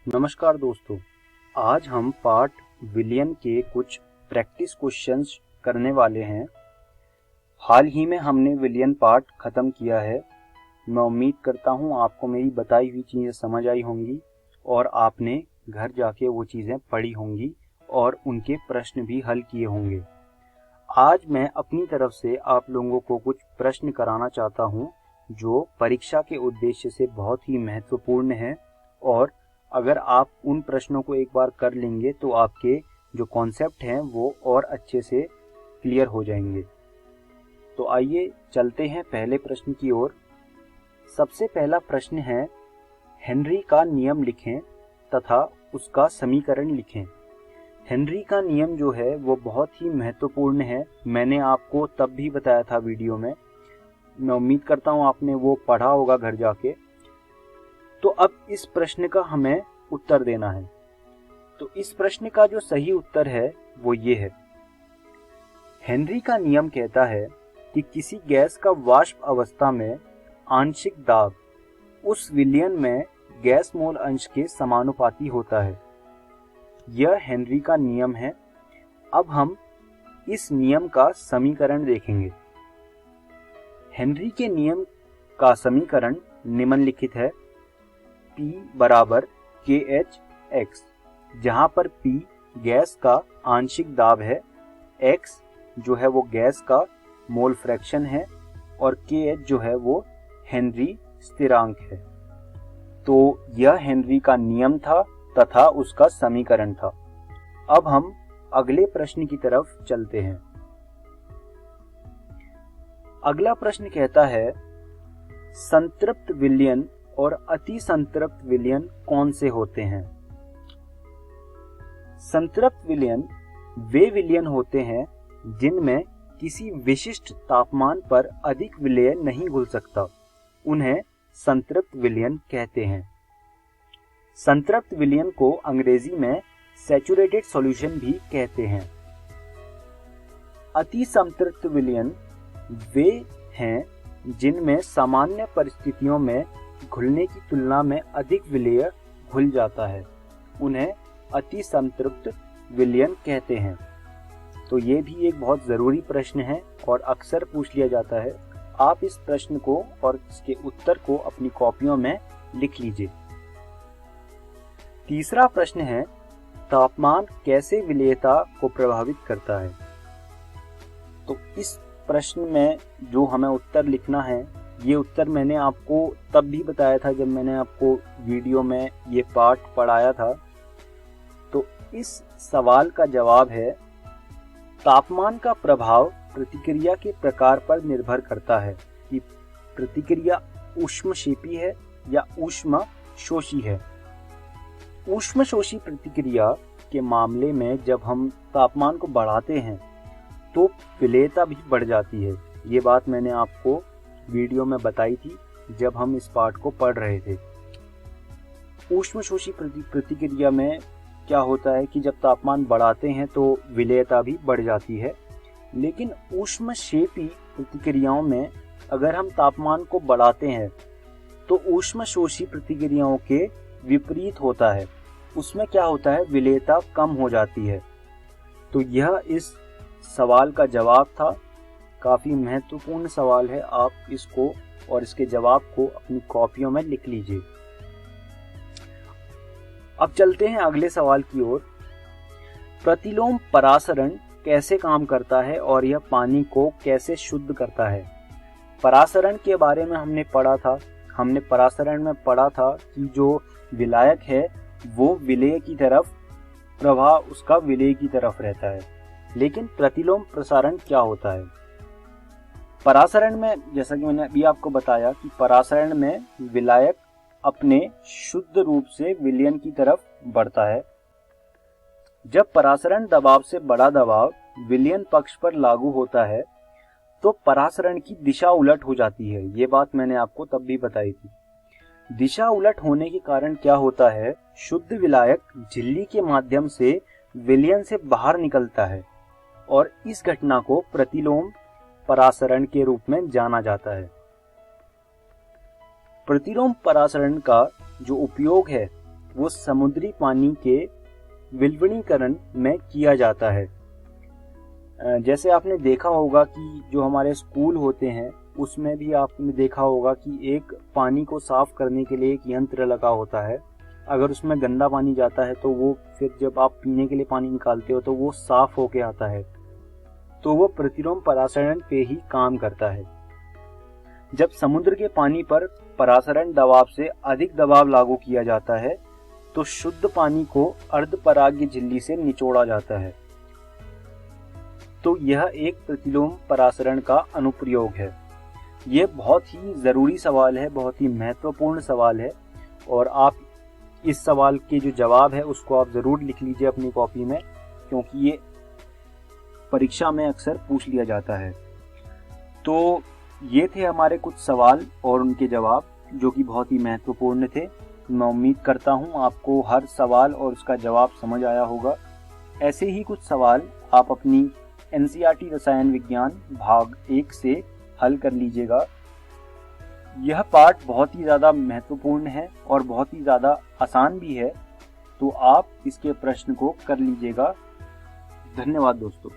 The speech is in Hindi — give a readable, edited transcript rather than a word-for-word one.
नमस्कार दोस्तों, आज हम पार्ट विलियन के कुछ प्रैक्टिस क्वेश्चंस करने वाले हैं। हाल ही में हमने विलियन पार्ट ख़त्म किया है। मैं उम्मीद करता हूं आपको मेरी बताई हुई चीज़ें समझ आई होंगी और आपने घर जाके वो चीज़ें पढ़ी होंगी और उनके प्रश्न भी हल किए होंगे। आज मैं अपनी तरफ से आप लोगों को कुछ प्रश्न कराना चाहता हूं जो परीक्षा के उद्देश्य से बहुत ही महत्वपूर्ण है और अगर आप उन प्रश्नों को एक बार कर लेंगे तो आपके जो कॉन्सेप्ट हैं वो और अच्छे से क्लियर हो जाएंगे। तो आइए चलते हैं पहले प्रश्न की ओर। सबसे पहला प्रश्न है, हेनरी का नियम लिखें तथा उसका समीकरण लिखें। हेनरी का नियम जो है वो बहुत ही महत्वपूर्ण है। मैंने आपको तब भी बताया था वीडियो में। मैं उम्मीद करता हूँ आपने वो पढ़ा होगा घर जाके। तो अब इस प्रश्न का हमें उत्तर देना है। तो इस प्रश्न का जो सही उत्तर है वो ये है। हेनरी का नियम कहता है कि किसी गैस का वाष्प अवस्था में आंशिक दाब उस विलयन में गैस मोल अंश के समानुपाती होता है। यह हेनरी का नियम है। अब हम इस नियम का समीकरण देखेंगे। हेनरी के नियम का समीकरण निम्नलिखित है। P बराबर KH(x), जहां पर P गैस का आंशिक दाब है, X जो है वो गैस का मोल फ्रैक्शन है और KH जो है वो हेनरी स्थिरांक है। तो यह हेनरी का नियम था तथा उसका समीकरण था। अब हम अगले प्रश्न की तरफ चलते हैं। अगला प्रश्न कहता है, संतृप्त विलयन और अति संतृप्त विलयन कौन से होते हैं? संतृप्त विलयन वे विलयन होते हैं जिनमें किसी विशिष्ट तापमान पर अधिक विलय नहीं घुल सकता। उन्हें संतृप्त विलयन कहते हैं। संतृप्त विलयन को अंग्रेजी में सैचुरेटेड सॉल्यूशन भी कहते हैं। अति संतृप्त विलयन वे हैं जिनमें सामान्य परिस्थितियों में घुलने की तुलना में अधिक विलय घुल जाता है। उन्हें अति संतृप्त विलयन कहते हैं। तो ये भी एक बहुत ज़रूरी प्रश्न है और अक्सर पूछ लिया जाता है। आप इस प्रश्न को और इसके उत्तर को अपनी कॉपियों में लिख लीजिए। तीसरा प्रश्न है, तापमान कैसे विलेयता को प्रभावित करता है? तो इस प्रश्न में जो हमें उत्तर लिखना है, ये उत्तर मैंने आपको तब भी बताया था जब मैंने आपको वीडियो में ये पार्ट पढ़ाया था। तो इस सवाल का जवाब है, तापमान का प्रभाव प्रतिक्रिया के प्रकार पर निर्भर करता है कि प्रतिक्रिया ऊष्मक्षेपी है या ऊष्मशोषी है। ऊष्मशोषी प्रतिक्रिया के मामले में जब हम तापमान को बढ़ाते हैं तो विलेयता भी बढ़ जाती है। ये बात मैंने आपको वीडियो में बताई थी जब हम इस पार्ट को पढ़ रहे थे। ऊष्मशोषी प्रतिक्रिया में क्या होता है कि जब तापमान बढ़ाते हैं तो विलेयता भी बढ़ जाती है, लेकिन ऊष्मक्षेपी प्रतिक्रियाओं में अगर हम तापमान को बढ़ाते हैं तो ऊष्मशोषी प्रतिक्रियाओं के विपरीत होता है। उसमें क्या होता है, विलेयता कम हो जाती है। तो यह इस सवाल का जवाब था। काफ़ी महत्वपूर्ण सवाल है। आप इसको और इसके जवाब को अपनी कॉपियों में लिख लीजिए। अब चलते हैं अगले सवाल की ओर। प्रतिलोम परासरण कैसे काम करता है और यह पानी को कैसे शुद्ध करता है? परासरण के बारे में हमने पढ़ा था। हमने परासरण में पढ़ा था कि जो विलायक है वो विलेय की तरफ, प्रवाह उसका विलेय की तरफ रहता है। लेकिन प्रतिलोम प्रसारण क्या होता है? परासरण में, जैसा कि मैंने अभी आपको बताया कि परासरण में विलायक अपने शुद्ध रूप से विलयन की तरफ बढ़ता है। जब परासरण दबाव से बड़ा दबाव विलयन पक्ष पर लागू होता है तो परासरण की दिशा उलट हो जाती है। ये बात मैंने आपको तब भी बताई थी। दिशा उलट होने के कारण क्या होता है, शुद्ध विलायक झिल्ली के माध्यम से विलयन से बाहर निकलता है और इस घटना को प्रतिलोम परासरण के रूप में जाना जाता है। प्रतिलोम परासरण का जो उपयोग है वो समुद्री पानी के विलवणीकरण में किया जाता है। जैसे आपने देखा होगा कि जो हमारे स्कूल होते हैं उसमें भी आपने देखा होगा कि एक पानी को साफ करने के लिए एक यंत्र लगा होता है। अगर उसमें गंदा पानी जाता है तो वो फिर जब आप पीने के लिए पानी निकालते हो तो वो साफ होके आता है। तो वो प्रतिलोम परासरण पे ही काम करता है। जब समुद्र के पानी पर परासरण दबाव से अधिक दबाव लागू किया जाता है तो शुद्ध पानी को अर्धपराग्य झिल्ली से निचोड़ा जाता है। तो यह एक प्रतिलोम परासरण का अनुप्रयोग है। ये बहुत ही ज़रूरी सवाल है, बहुत ही महत्वपूर्ण सवाल है, और आप इस सवाल के जो जवाब है उसको आप ज़रूर लिख लीजिए अपनी कॉपी में, क्योंकि ये परीक्षा में अक्सर पूछ लिया जाता है। तो ये थे हमारे कुछ सवाल और उनके जवाब जो कि बहुत ही महत्वपूर्ण थे। मैं उम्मीद करता हूँ आपको हर सवाल और उसका जवाब समझ आया होगा। ऐसे ही कुछ सवाल आप अपनी एनसीईआरटी रसायन विज्ञान भाग 1 से हल कर लीजिएगा। यह पाठ बहुत ही ज़्यादा महत्वपूर्ण है और बहुत ही ज़्यादा आसान भी है, तो आप इसके प्रश्न को कर लीजिएगा। धन्यवाद दोस्तों।